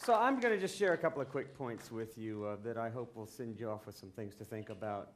So I'm going to just share a couple of quick points with you that I hope will send you off with some things to think about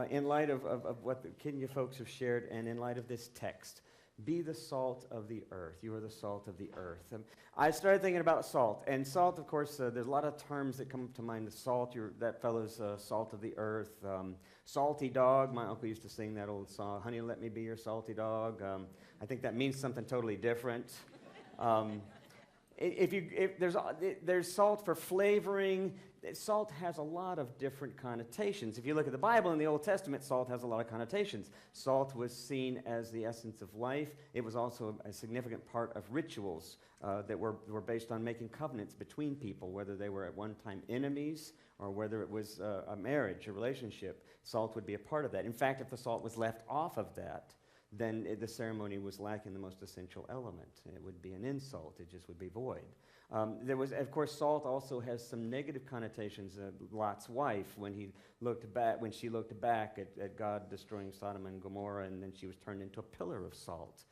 in light of what the Kenya folks have shared and in light of this text. Be the salt of the earth. You are the salt of the earth. I started thinking about salt. And salt, of course, there's a lot of terms that come to mind. The salt, that fellow's salt of the earth. Salty dog. My uncle used to sing that old song, Honey, Let Me Be Your Salty Dog. I think that means something totally different. If there's salt for flavoring. Salt has a lot of different connotations. If you look at the Bible in the Old Testament, salt has a lot of connotations. Salt was seen as the essence of life. It was also a significant part of rituals that were based on making covenants between people, whether they were at one time enemies or whether it was a marriage, a relationship. Salt would be a part of that. In fact, if the salt was left off of that, then the ceremony was lacking the most essential element. It would be an insult. It just would be void. Of course, salt also has some negative connotations. Lot's wife, when she looked back at God destroying Sodom and Gomorrah, and then she was turned into a pillar of salt.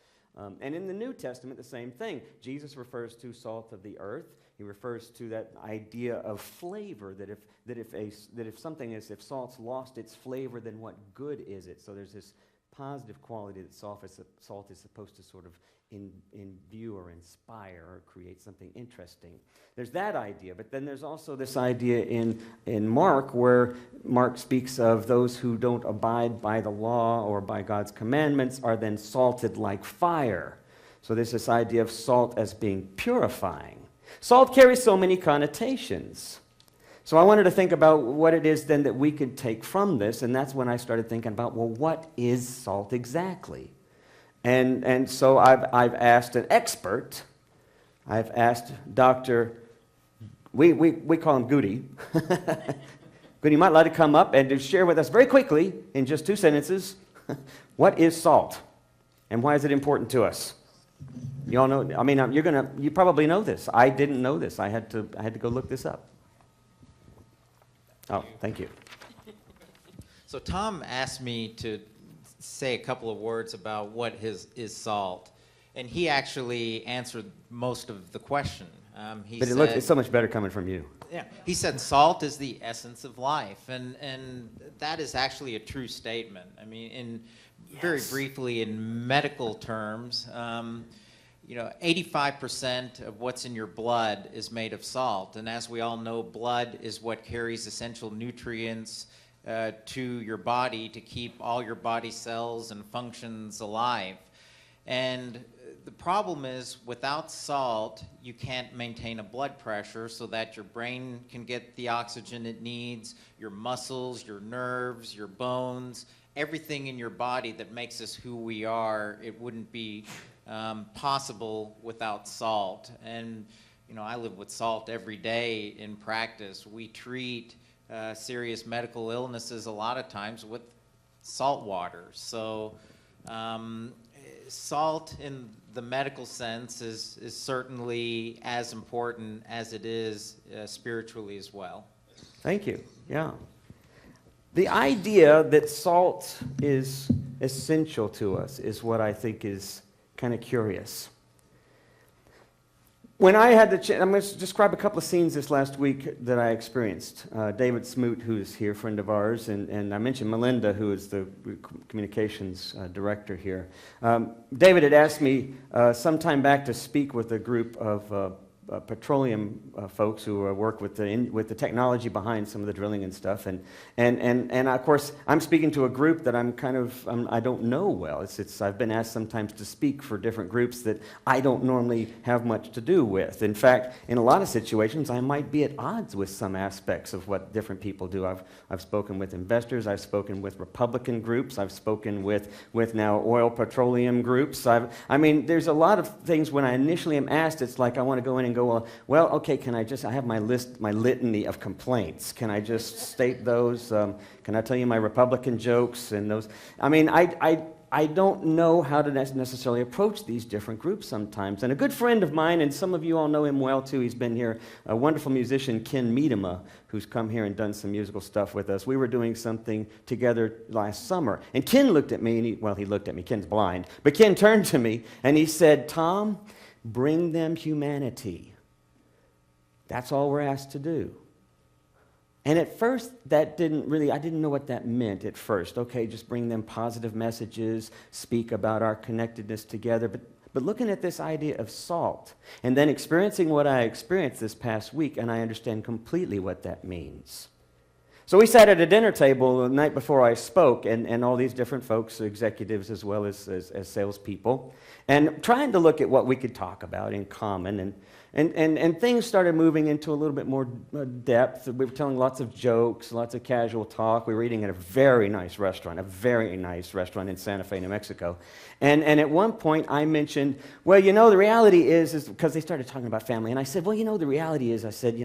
And in the New Testament, the same thing. Jesus refers to salt of the earth. He refers to that idea of flavor. If salt's lost its flavor, then what good is it? So there's this positive quality that salt is supposed to sort of imbue or inspire or create something interesting. There's that idea, but then there's also this idea in Mark where Mark speaks of those who don't abide by the law or by God's commandments are then salted like fire. So there's this idea of salt as being purifying. Salt carries so many connotations. So I wanted to think about what it is then that we could take from this, and that's when I started thinking about, well, what is salt exactly? And so I've asked an expert. I've asked Dr. We call him Goody. Goody, you might like to come up and to share with us very quickly, in just 2 sentences, what is salt and why is it important to us? You all know. I mean, you probably know this. I didn't know this. I had to go look this up. Oh, thank you. So Tom asked me to say a couple of words about what is salt, and he actually answered most of the question. It's so much better coming from you. Yeah, he said salt is the essence of life, and that is actually a true statement. I mean, very briefly in medical terms. 85% of what's in your blood is made of salt. And as we all know, blood is what carries essential nutrients to your body to keep all your body cells and functions alive. And the problem is, without salt, you can't maintain a blood pressure so that your brain can get the oxygen it needs, your muscles, your nerves, your bones, everything in your body that makes us who we are, it wouldn't be possible without salt. And I live with salt every day in practice. We treat serious medical illnesses a lot of times with salt water. So salt in the medical sense is certainly as important as it is spiritually as well. Thank you. Yeah. The idea that salt is essential to us is what I think is kind of curious. When I had I'm going to describe a couple of scenes this last week that I experienced. David Smoot, who's here, a friend of ours, and I mentioned Melinda, who is the communications director here. David had asked me some time back to speak with a group of petroleum folks who work with the technology behind some of the drilling and stuff, and of course I'm speaking to a group that I don't know well. I've been asked sometimes to speak for different groups that I don't normally have much to do with. In fact, in a lot of situations, I might be at odds with some aspects of what different people do. I've spoken with investors. I've spoken with Republican groups. I've spoken with now oil petroleum groups. There's a lot of things when I initially am asked, it's like I want to go in and go, well, okay, I have my litany of complaints. Can I just state those? Can I tell you my Republican jokes and those? I don't know how to necessarily approach these different groups sometimes. And a good friend of mine, and some of you all know him well too, he's been here, a wonderful musician, Ken Miedema, who's come here and done some musical stuff with us. We were doing something together last summer. And Ken looked at me, and he looked at me, Ken's blind, but Ken turned to me and he said, "Tom, bring them humanity." That's all we're asked to do. And at first, I didn't know what that meant at first. Okay, just bring them positive messages, speak about our connectedness together. But looking at this idea of salt, and then experiencing what I experienced this past week, and I understand completely what that means. So we sat at a dinner table the night before I spoke, and all these different folks, executives as well as salespeople, and trying to look at what we could talk about in common. And things started moving into a little bit more depth. We were telling lots of jokes, lots of casual talk. We were eating at a very nice restaurant in Santa Fe, New Mexico. And at one point I mentioned, well, the reality is because they started talking about family. And I said, well, the reality is, I said,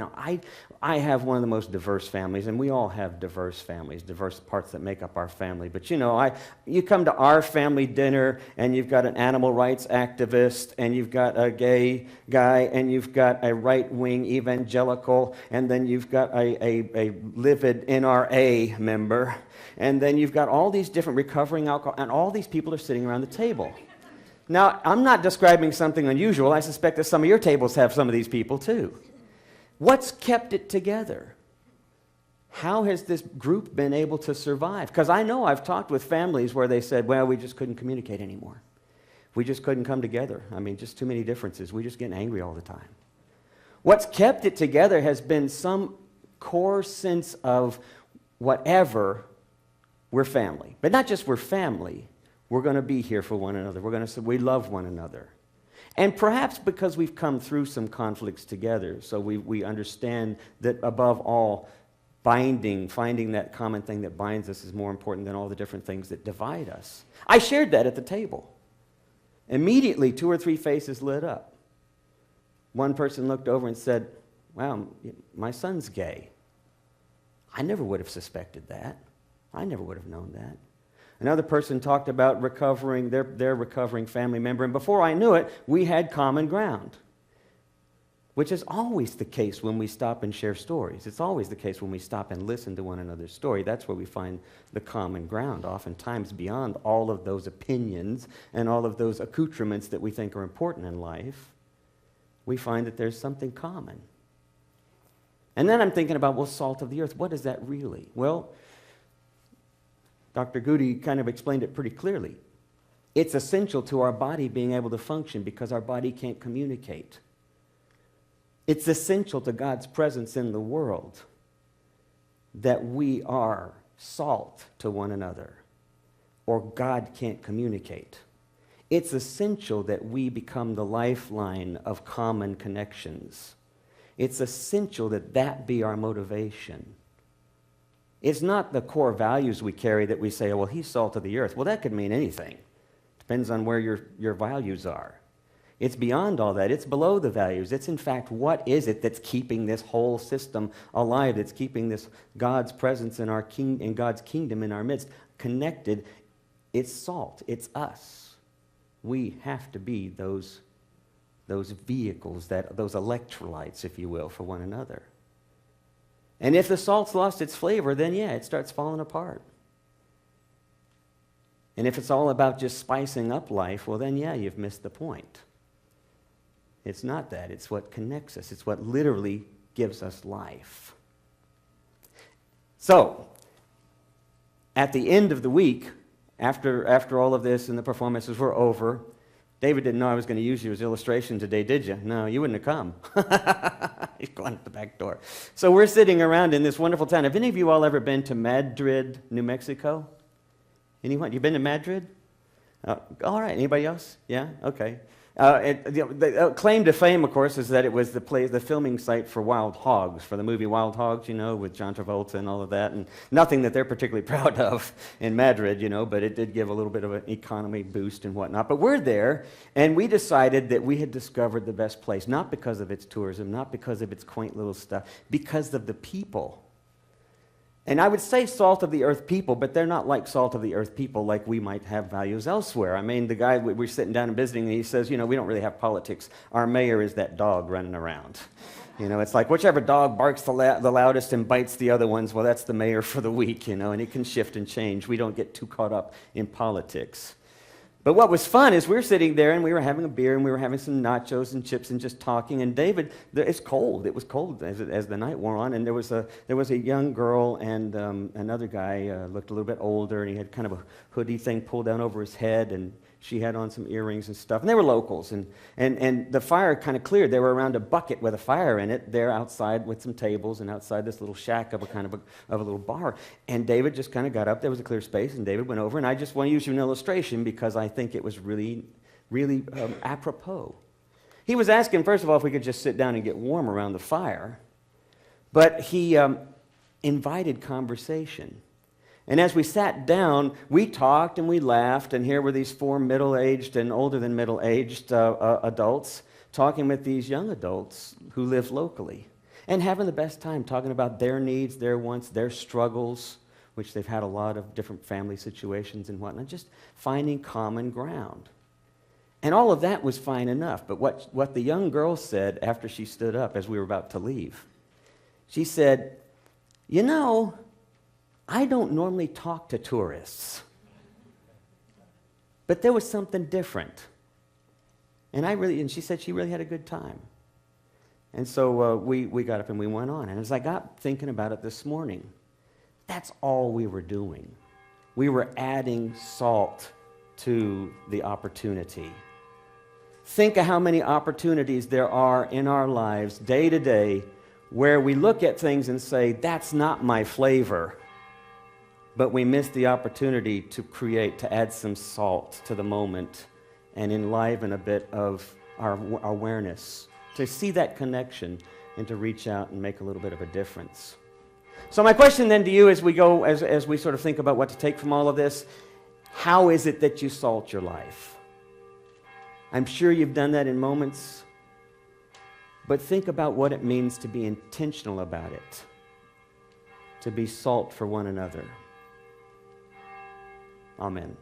I have one of the most diverse families, and we all have diverse families, diverse parts that make up our family. But, you come to our family dinner, and you've got an animal rights activist, and you've got a gay guy, and you've got a right-wing evangelical, and then you've got a livid NRA member, and then you've got all these different recovering alcohol, and all these people are sitting around the table. Now, I'm not describing something unusual. I suspect that some of your tables have some of these people too. What's kept it together? How has this group been able to survive? Because I know I've talked with families where they said, well, we just couldn't communicate anymore. We just couldn't come together. Just too many differences. We're just getting angry all the time. What's kept it together has been some core sense of whatever, we're family. But not just we're family, we're going to be here for one another. We're going to say we love one another. And perhaps because we've come through some conflicts together, so we understand that above all, finding that common thing that binds us is more important than all the different things that divide us. I shared that at the table. Immediately, 2 or 3 faces lit up. One person looked over and said, wow, my son's gay. I never would have suspected that. I never would have known that. Another person talked about recovering their recovering family member, and before I knew it, we had common ground, which is always the case when we stop and share stories. It's always the case when we stop and listen to one another's story. That's where we find the common ground, oftentimes beyond all of those opinions and all of those accoutrements that we think are important in life. We find that there's something common. And then I'm thinking about, well, salt of the earth, what is that really? Well, Dr. Goody kind of explained it pretty clearly. It's essential to our body being able to function because our body can't communicate. It's essential to God's presence in the world that we are salt to one another, or God can't communicate. It's essential that we become the lifeline of common connections. It's essential that that be our motivation. It's not the core values we carry that we say, well, he's salt of the earth. Well, that could mean anything. Depends on where your values are. It's beyond all that. It's below the values. It's, in fact, what is it that's keeping this whole system alive, that's keeping this God's presence in in God's kingdom in our midst connected? It's salt. It's us. We have to be those vehicles, those electrolytes, if you will, for one another. And if the salt's lost its flavor, then yeah, it starts falling apart. And if it's all about just spicing up life, well then yeah, you've missed the point. It's not that. It's what connects us. It's what literally gives us life. So, at the end of the week, after all of this and the performances were over, David didn't know I was going to use you as illustration today, did you? No, you wouldn't have come. He's going out the back door. So we're sitting around in this wonderful town. Have any of you all ever been to Madrid, New Mexico? Anyone? You been to Madrid? All right. Anybody else? Yeah? Okay. The claim to fame, of course, is that it was the filming site for Wild Hogs, for the movie Wild Hogs, with John Travolta and all of that, and nothing that they're particularly proud of in Madrid, but it did give a little bit of an economy boost and whatnot. But we're there, and we decided that we had discovered the best place, not because of its tourism, not because of its quaint little stuff, because of the people. And I would say salt of the earth people, but they're not like salt of the earth people like we might have values elsewhere. I mean, the guy, we're sitting down and visiting, and he says, we don't really have politics. Our mayor is that dog running around. It's like whichever dog barks the loudest and bites the other ones, well, that's the mayor for the week, and it can shift and change. We don't get too caught up in politics. But what was fun is we were sitting there and we were having a beer and we were having some nachos and chips and just talking. And David, it's cold. It was cold as the night wore on. And there was a young girl and another guy looked a little bit older, and he had kind of a hoodie thing pulled down over his head, and she had on some earrings and stuff. And they were locals. And the fire kind of cleared. They were around a bucket with a fire in it there outside with some tables and outside this little shack of a little bar. And David just kind of got up. There was a clear space, and David went over. And I just want to use you an illustration because I think it was really, really apropos. He was asking, first of all, if we could just sit down and get warm around the fire. But he invited conversation. And as we sat down, we talked and we laughed, and here were these 4 middle-aged and older than middle-aged adults talking with these young adults who live locally and having the best time talking about their needs, their wants, their struggles, which they've had a lot of different family situations and whatnot, just finding common ground. And all of that was fine enough, but what the young girl said after she stood up as we were about to leave, she said, "You know, I don't normally talk to tourists, but there was something different." And she said she really had a good time. And so we got up and we went on. And as I got thinking about it this morning, that's all we were doing. We were adding salt to the opportunity. Think of how many opportunities there are in our lives day to day where we look at things and say, that's not my flavor. But we miss the opportunity to add some salt to the moment and enliven a bit of our awareness, to see that connection and to reach out and make a little bit of a difference. So my question then to you as we sort of think about what to take from all of this, how is it that you salt your life? I'm sure you've done that in moments, but think about what it means to be intentional about it, to be salt for one another. Amen.